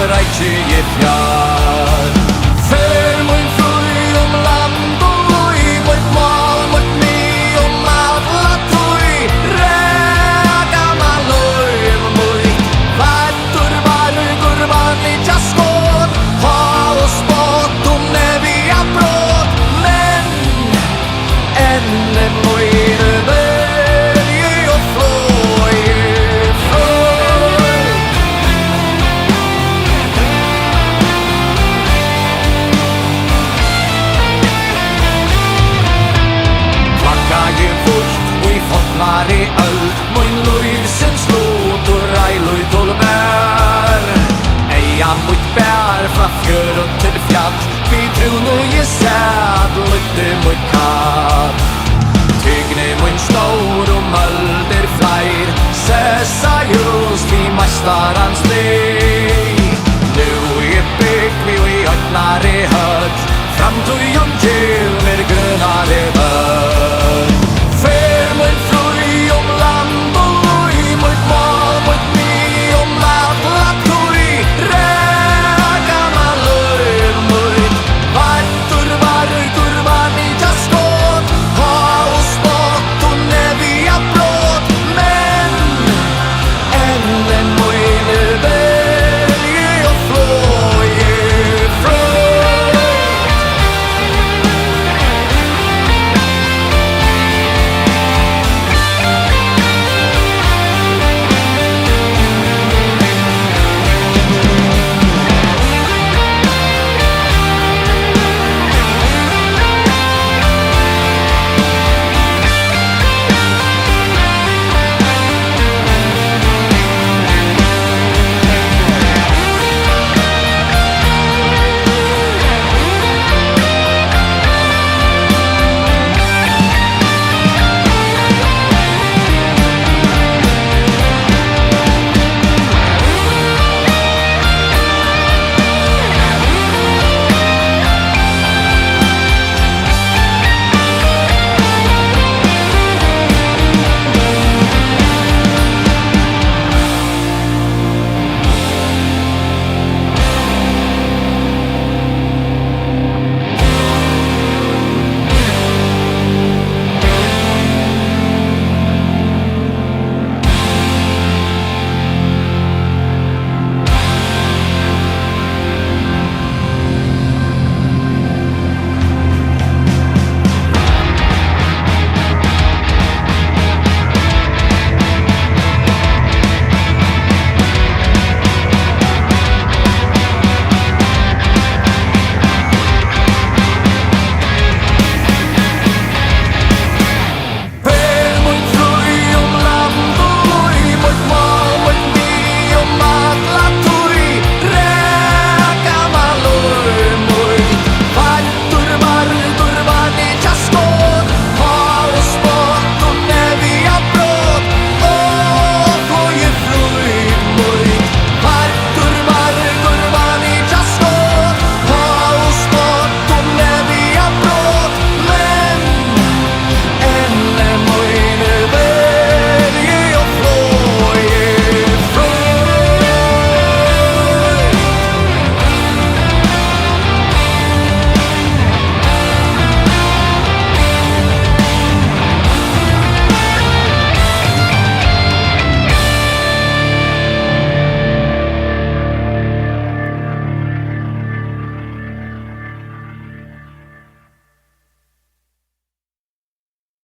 reitje i fjall. För mun fröjd land och loj, mot mål, mot ny och alla toj. Räka man loj, moj, vattur vargur vanliga skåd. Hav och spott om när vi har brått, men ännu mojre börje och floj. I öld, mun lujsens lot och rajloj tolbär. Eja mot bär fra fjörun till fjall, vi trun och ge säd, lytte mot katt. Tygne mun stor och mölder flyr, sessa just vi mästarans styr.